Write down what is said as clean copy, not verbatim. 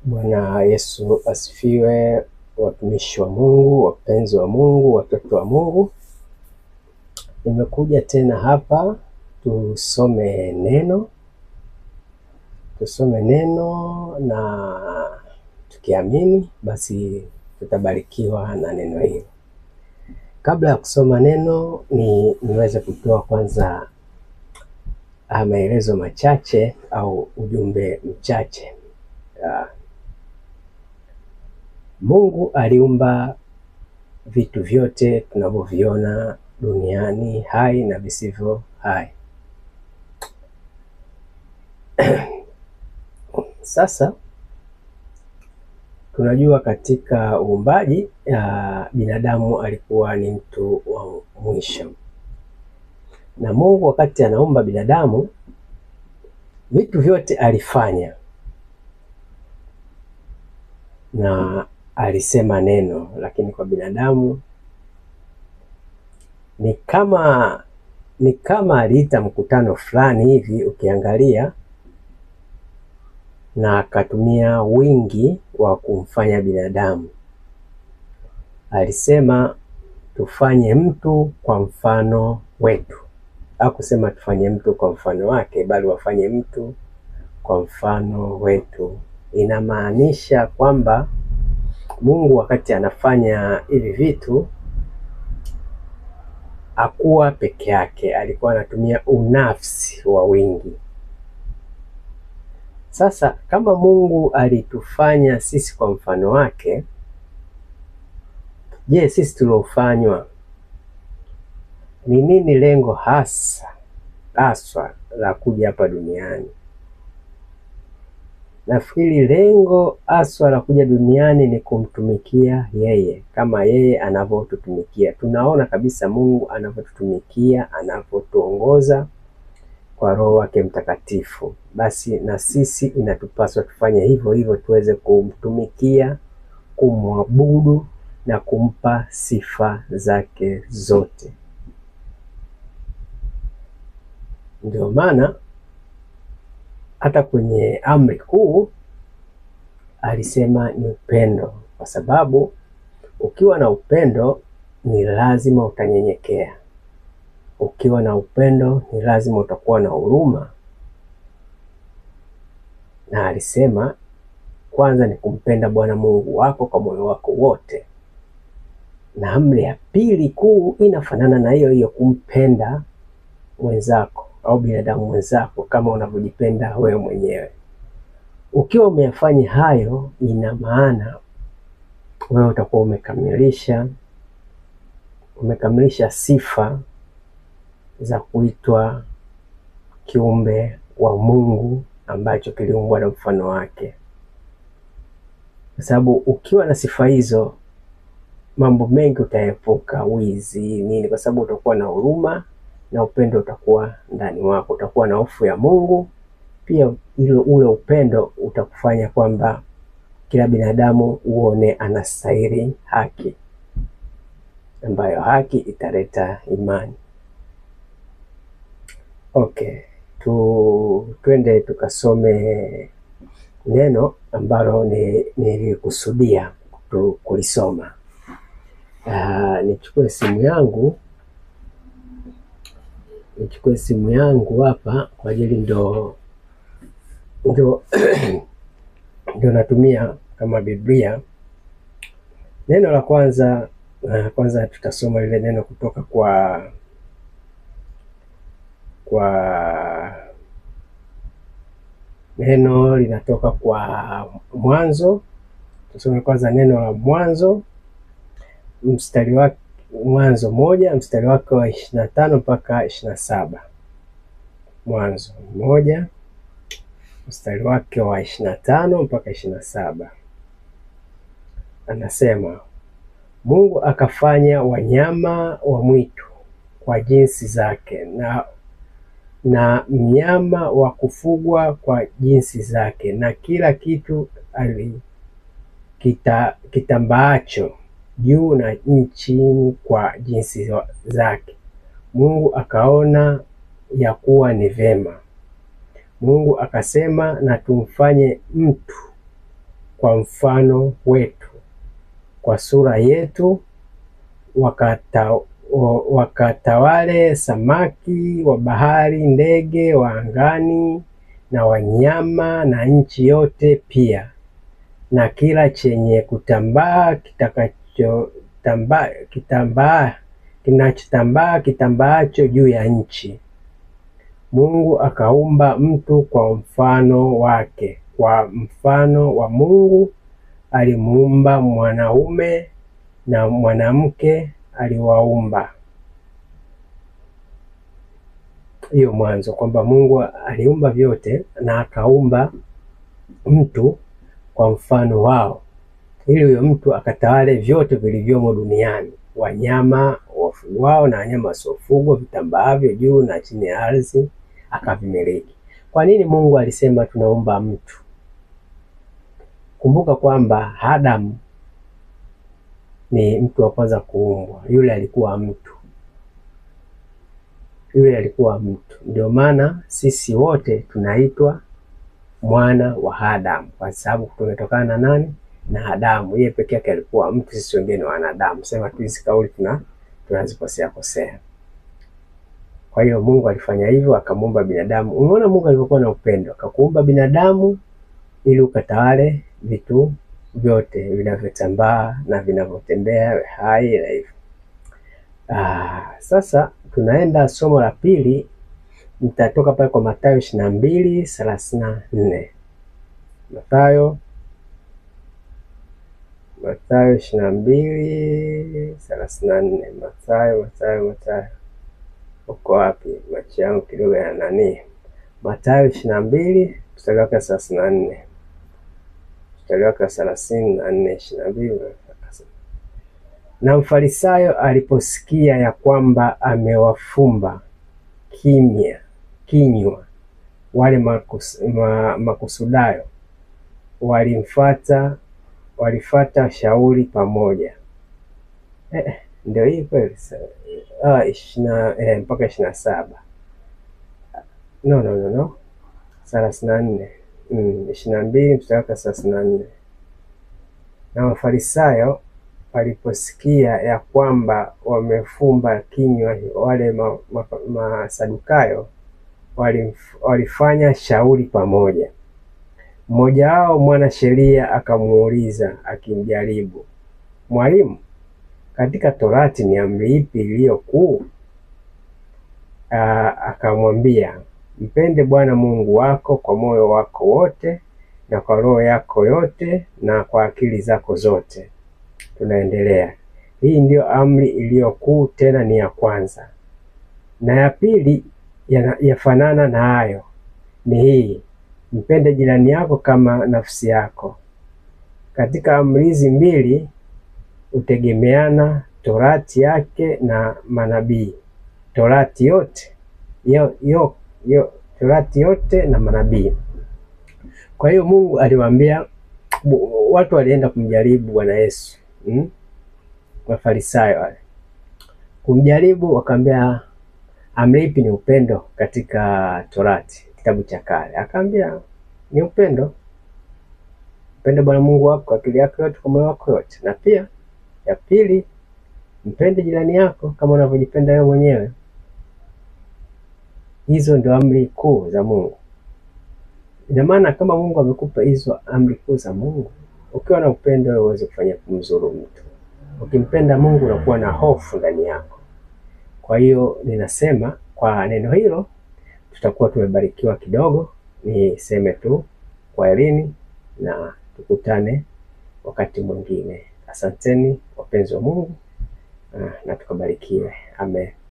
Bwana Yesu asifiwe, watumishi wa Mungu, wapenzi wa Mungu, watoto wa Mungu. Nimekuja tena hapa tusome neno na tukiamini basi tutabarikiwa na neno hili. Kabla ya kusoma neno niweze kutoa kwanza maelezo machache au ujumbe mchache. Mungu aliumba vitu vyote tunavyoviona duniani, hai na visivyo hai. Sasa tunajua katika uumbaji binadamu alikuwa ni mtu wa mwisho, na Mungu wakati anaumba binadamu vitu vyote alifanya na alisema neno, lakini kwa binadamu ni kama aliita mkutano fulani hivi ukiangalia, na akatumia wingi wa kumfanya binadamu. Alisema tufanye mtu kwa mfano wetu. Hakusema tufanye mtu kwa mfano wake, bali wafanye mtu kwa mfano wetu. Inamaanisha kwamba Mungu wakati anafanya hivi vitu hakuwa peke yake, alikuwa anatumia unafsi wa wingi. Sasa kama Mungu alitufanya sisi kwa mfano wake, je, sisi tuliofanywa ni nini lengo haswa la kuja hapa duniani? Nafikiri lengo haswa la kuja duniani ni kumtumikia yeye kama yeye anavyotutumikia. Tunaona kabisa Mungu anavyotutumikia, anavyotuongoza kwa Roho wake Mtakatifu. Basi na sisi inatupaswa tufanye hivyo hivyo, tuweze kumtumikia, kumwabudu na kumpa sifa zake zote. Ndio maana hata kwenye amri kuu alisema ni upendo, kwa sababu ukiwa na upendo ni lazima utanyenyekea. Ukiwa na upendo ni lazima utakuwa na huruma. Na alisema kwanza ni kumpenda Bwana Mungu wako kwa moyo wako wote. Na amri ya pili kuu inafanana na hiyo hiyo, kumpenda mwenzako au binadamu mwenzako kama unavyojipenda wewe mwenyewe. Ukiwa umeyafanya hayo, ina maana wewe utakuwa umekamilisha sifa za kuitwa kiumbe wa Mungu ambacho kiliumbwa na mfano wake. Kwa sababu ukiwa na sifa hizo, mambo mengi utaepuka, wizi, nini, kwa sababu utakuwa na huruma na upendo utakuwa ndani wako. Utakuwa na hofu ya Mungu. Pia ule upendo utakufanya kwamba kila binadamu uone anastahili haki, ambayo haki italeta imani. Okay, twende tukasome neno ambalo nilikusudia kulisoma. Nichukue simu yangu hapa kwa ajili ndio natumia kama Biblia. Neno la kwanza tutasoma lile neno kutoka kwa neno linatoka kwa Mwanzo. Tusome kwanza neno la Mwanzo, Mwanzo 1 mstari wake wa 25 mpaka 27. Mwanzo 1 mstari wake wa 25 mpaka 27. Anasema, Mungu akafanya wanyama wa mwitu kwa jinsi zake na mnyama wa kufugwa kwa jinsi zake, na kila kitu kitambaacho juu na nchini kwa jinsi zake. Mungu akaona ya kuwa ni vema. Mungu akasema, na tumfanye mtu kwa mfano wetu, kwa sura yetu, wakatawale samaki wa bahari, ndege wa angani, na wanyama, na nchi yote pia, na kila chenye kutambaa kinachotambaa kitambaacho juu ya nchi. Mungu akaumba mtu kwa mfano wake, kwa mfano wa Mungu alimuumba, mwanaume na mwanamke aliwaumba. Hiyo Mwanzo, kwamba Mungu aliumba vyote na akaumba mtu kwa mfano wao, ili huyo mtu akatawale vyote vilivyomo duniani, wanyama wafugwao na wanyama wasiofugwa, vitambaavyo juu na chini ya ardhi, akavimiliki. Kwa nini Mungu alisema tunaumba mtu? Kumbuka kwamba Adamu ni mtu wa kwanza kuumbwa. Yule alikuwa mtu, Ndio maana sisi wote tunaitwa mwana wa Adamu, kwa sababu tumetokana na nani? Na Adamu. Yeye pekee yake alikuwa mtu, sisi wengine wanadamu. Sema tu hizi kauli tunazikosea. Kwa hiyo Mungu alifanya hivyo, akamuumba binadamu. Umeona Mungu alivyokuwa na upendo, akakuumba binadamu ili ukatawale vitu vyote vinavyotambaa na vinavyotembea hai na hivyo. Sasa tunaenda somo la pili. Nitatoka pale kwa Mathayo 22:34. Mathayo 22:34. Mathayo. Uko wapi? Macho yangu kidogo ya nani? Mathayo 22:34. Mstari wa 34, 22. Na Mfarisayo aliposikia ya kwamba amewafumba kinywa wale Makusadukayo, walifata shauri pamoja. Ndio hii kweli? Mpaka 27. No. 34. 22 mstari wa 34. Na Mafarisayo waliposikia ya kwamba wamefumba kinywa wale Masadukayo, walifanya shauri pamoja. Mmoja wao mwanasheria akamuuliza akimjaribu, Mwalimu, katika Torati ni amri ipi iliyo kuu? Akamwambia, mpende Bwana Mungu wako kwa moyo wako wote na kwa roho yako yote na kwa akili zako zote. Tunaendelea. Hii ndio amri iliyo kuu, tena ni ya kwanza. Na ya pili yafanana na hayo, ni hii, mpende jirani yako kama nafsi yako. Katika amri hizi mbili utegemeana Torati yake na manabii. Torati yote na manabii. Kwa hiyo Mungu aliwaambia, watu walienda kumjaribu Bwana Yesu, Mafarisayo wale kumjaribu, wakaambia, amri ipi ni upendo katika Torati, kitabu cha kale? Akaambia ni upendo, mpende Bwana Mungu wako kwa akili yako yote, kwa moyo wako yote, na pia ya pili, mpende jirani yako kama unavyojipenda wewe mwenyewe. Hizo ndio amri kuu za Mungu. Ina maana kama Mungu amekupa hizo amri kuu za Mungu, ukiwa na upendo wewe uweze kufanya kumzuru mtu. Ukimpenda Mungu unakuwa na hofu ndani yako. Kwa hiyo ninasema kwa neno hilo tutakuwa tumebarikiwa kidogo. Niseme tu kwaherini na tukutane wakati mwingine. Asanteni wapenzi wa Mungu, na tukabarikiwe. Amen.